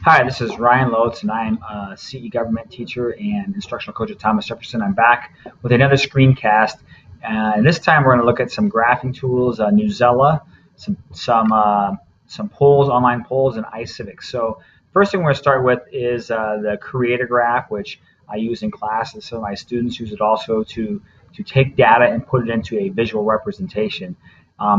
Hi, this is Ryan Lotes, and I'm a CE government teacher and instructional coach at Thomas Jefferson. I'm back with another screencast, and this time we're going to look at some graphing tools, Newsela, some polls, online polls, and iCivics. So first thing we're going to start with is the creator graph, which I use in class, and some of my students use it also to take data and put it into a visual representation.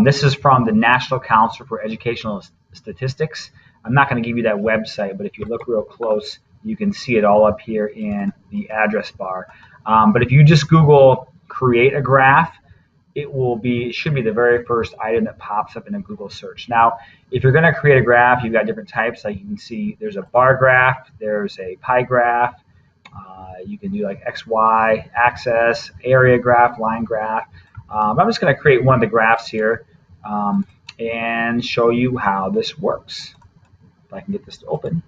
This is from the National Council for Educational Statistics. I'm not going to give you that website, but if you look real close, you can see it all up here in the address bar. But if you just Google create a graph, it should be the very first item that pops up in a Google search. Now, if you're going to create a graph, you've got different types. Like you can see there's a bar graph, there's a pie graph, you can do like XY axis, area graph, line graph. I'm just going to create one of the graphs here and show you how this works. If I can get this to open.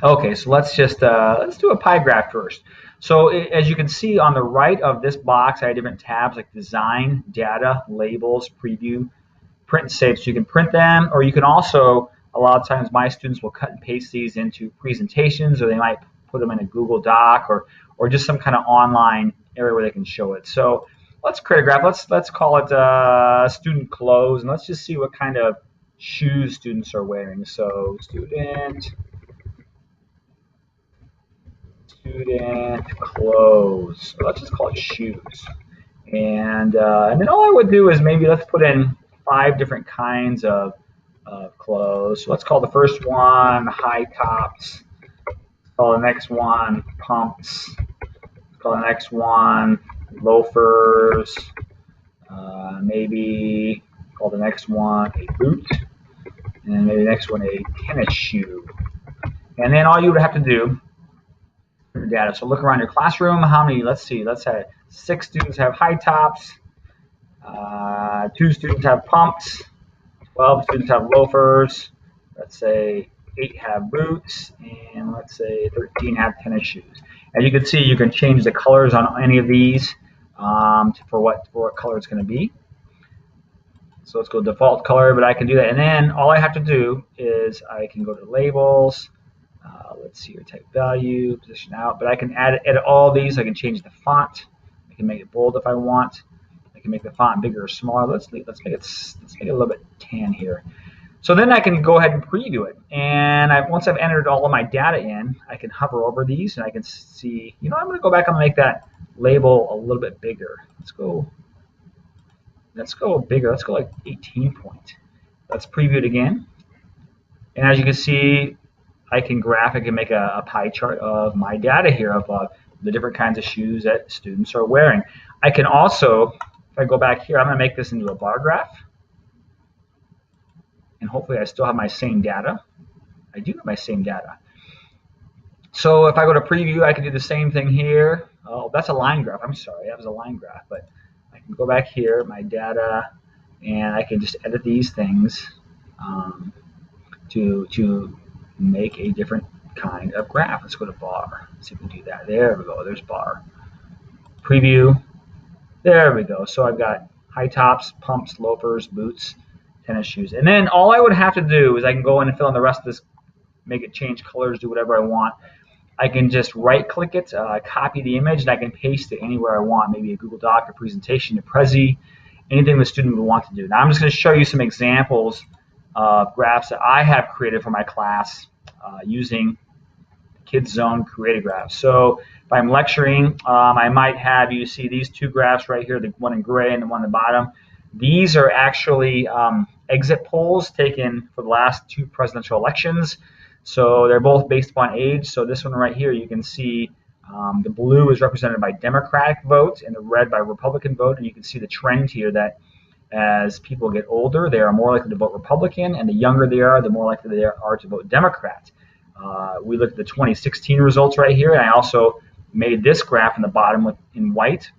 Okay, so let's do a pie graph first. So as you can see on the right of this box, I have different tabs like design, data, labels, preview, print and save. So you can print them, or you can also, a lot of times my students will cut and paste these into presentations, or they might put them in a Google Doc or just some kind of online area where they can show it. So let's create a graph. Let's call it student clothes, and let's just see what kind of shoes students are wearing. So student clothes. So let's just call it shoes. And then all I would do is maybe let's put in 5 different kinds of clothes. So let's call the first one high tops. Let's call the next one pumps. Let's call the next one loafers. Maybe call the next one a boot. And then maybe the next one a tennis shoe. And then all you would have to do your data. So look around your classroom. How many? Let's see. Let's say 6 students have high tops. 2 students have pumps. 12 students have loafers. Let's say 8 have boots, and let's say 13 have tennis shoes. As you can see, you can change the colors on any of these for what color it's going to be. So let's go default color, but I can do that. And then all I have to do is I can go to labels. Let's see your type value, position out. But I can edit all these. I can change the font. I can make it bold if I want. I can make the font bigger or smaller. Let's make it a little bit tan here. So then I can go ahead and preview it. And once I've entered all of my data in, I can hover over these and I can see, I'm going to go back and make that label a little bit bigger. Let's go bigger. Let's go like 18 point. Let's preview it again. And as you can see, I can make a pie chart of my data here of the different kinds of shoes that students are wearing. I can also, if I go back here, I'm going to make this into a bar graph. And hopefully I still have my same data. I do have my same data. So if I go to preview, I can do the same thing here. Oh, that's a line graph. I'm sorry, that was a line graph. But I can go back here, my data, and I can just edit these things to make a different kind of graph. Let's go to bar. Let's see if we can do that. There we go. There's bar. Preview. There we go. So I've got high tops, pumps, loafers, boots, tennis shoes. And then all I would have to do is I can go in and fill in the rest of this, make it change colors, do whatever I want. I can just right-click it, copy the image, and I can paste it anywhere I want, maybe a Google Doc, a presentation, a Prezi, anything the student would want to do. Now I'm just going to show you some examples of graphs that I have created for my class using Kids Zone Creative Graphs. So if I'm lecturing, I might have you see these 2 graphs right here, the one in gray and the one on the bottom. These are actually exit polls taken for the last 2 presidential elections. So they're both based upon age. So this one right here, you can see the blue is represented by Democratic vote and the red by Republican vote. And you can see the trend here that as people get older, they are more likely to vote Republican, and the younger they are, the more likely they are to vote Democrat. We looked at the 2016 results right here, and I also made this graph in the bottom in white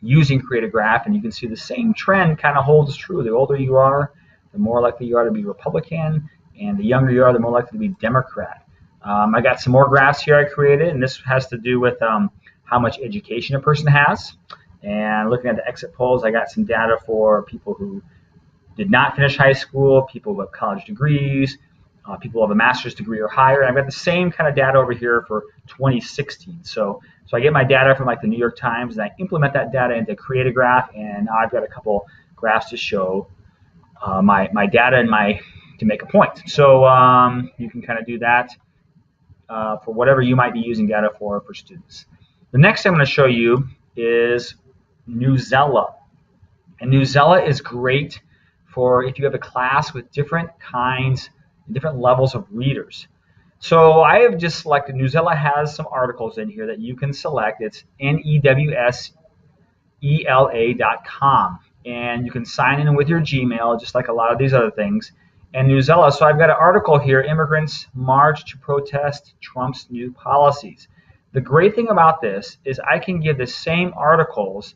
using Create a Graph, and you can see the same trend kind of holds true. The older you are, the more likely you are to be Republican, and the younger you are, the more likely to be Democrat. I got some more graphs here I created, and this has to do with how much education a person has. And looking at the exit polls, I got some data for people who did not finish high school, people who have college degrees, people who have a master's degree or higher. And I've got the same kind of data over here for 2016. So I get my data from like the New York Times, and I implement that data into Create a Graph, and now I've got a couple graphs to show my data and to make a point. So you can kind of do that for whatever you might be using data for students. The next thing I'm going to show you is Newsela. And Newsela is great for if you have a class with different kinds, different levels of readers. So I have just selected, Newsela has some articles in here that you can select. It's newsela.com. And you can sign in with your Gmail, just like a lot of these other things. And Newsela, so I've got an article here, Immigrants March to Protest Trump's New Policies. The great thing about this is I can give the same articles,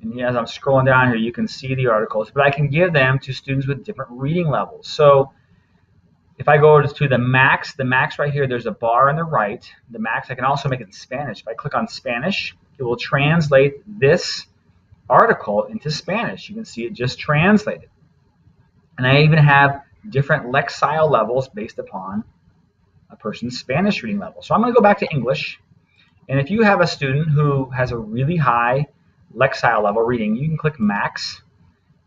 and as I'm scrolling down here, you can see the articles, but I can give them to students with different reading levels. So if I go to the max right here, there's a bar on the right. The max, I can also make it in Spanish. If I click on Spanish, it will translate this article into Spanish. You can see it just translated. And I even have different lexile levels based upon a person's Spanish reading level. So I'm going to go back to English. And if you have a student who has a really high lexile level reading, you can click Max.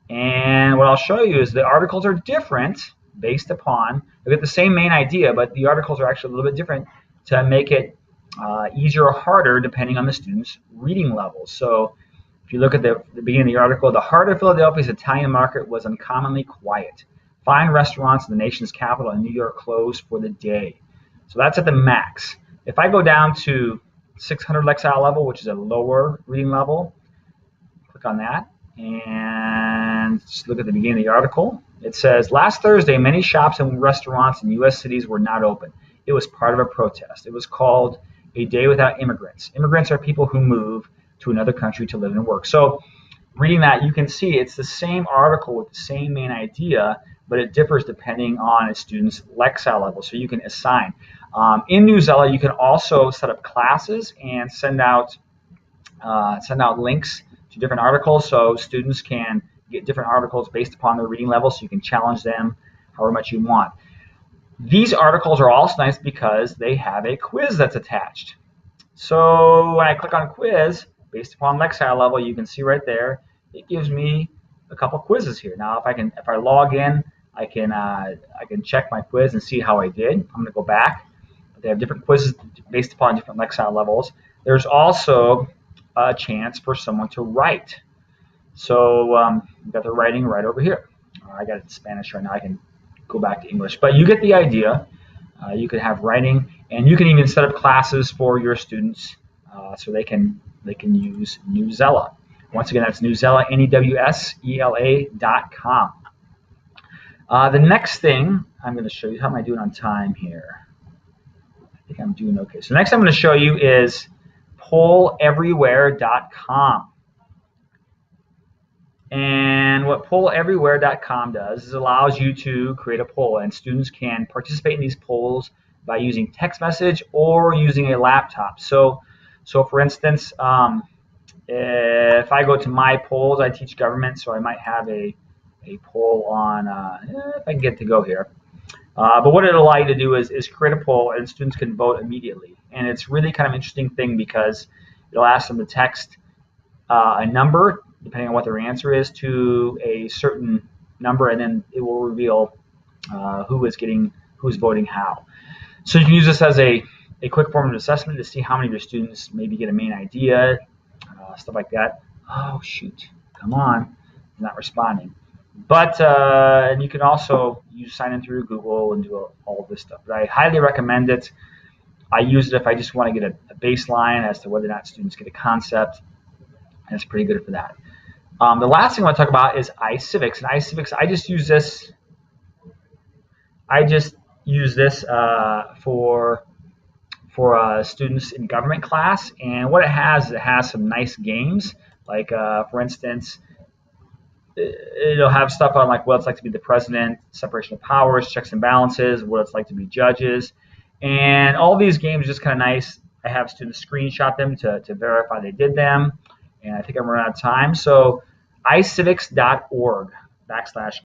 And what I'll show you is the articles are different based upon, they get the same main idea, but the articles are actually a little bit different to make it easier or harder depending on the student's reading level. So if you look at the beginning of the article, the heart of Philadelphia's Italian market was uncommonly quiet. Fine restaurants in the nation's capital in New York closed for the day. So that's at the max. If I go down to 600 lexile level, which is a lower reading level, click on that and just look at the beginning of the article. It says, last Thursday, many shops and restaurants in U.S. cities were not open. It was part of a protest. It was called A Day Without Immigrants. Immigrants are people who move to another country to live and work. So reading that, you can see it's the same article with the same main idea, but it differs depending on a student's lexile level. So you can assign. In Newsela, you can also set up classes and send out links to different articles, so students can get different articles based upon their reading level, so you can challenge them however much you want. These articles are also nice because they have a quiz that's attached. So when I click on quiz, based upon lexile level, you can see right there, it gives me a couple quizzes here. Now, if I log in, I can check my quiz and see how I did. I'm going to go back. They have different quizzes based upon different lexile levels. There's also a chance for someone to write. So we've got the writing right over here. I got it in Spanish right now. I can go back to English. But you get the idea. You can have writing, and you can even set up classes for your students so they can use Newsela. Once again, that's Newsela, newsela.com. The next thing I'm going to show you, how am I doing on time here? I think I'm doing okay. So next I'm going to show you is PollEverywhere.com. And what PollEverywhere.com does is allows you to create a poll, and students can participate in these polls by using text message or using a laptop. So for instance, if I go to my polls, I teach government, so I might have a poll on, if I can get to go here. But what it'll allow you to do is create a poll, and students can vote immediately. And it's really kind of an interesting thing because it'll ask them to text a number, depending on what their answer is, to a certain number, and then it will reveal who's voting how. So you can use this as a quick form of assessment to see how many of your students maybe get a main idea, stuff like that. Oh, shoot. Come on. It's not responding. But and you can also sign in through Google and do all this stuff. But I highly recommend it. I use it if I just want to get a baseline as to whether or not students get a concept, and it's pretty good for that. The last thing I want to talk about is iCivics. And iCivics, I just use this for students in government class. And what it has some nice games. Like, for instance, it'll have stuff on like what it's like to be the president, separation of powers, checks and balances, what it's like to be judges. And all these games are just kind of nice. I have students screenshot them to verify they did them. And I think I'm running out of time. So iCivics.org /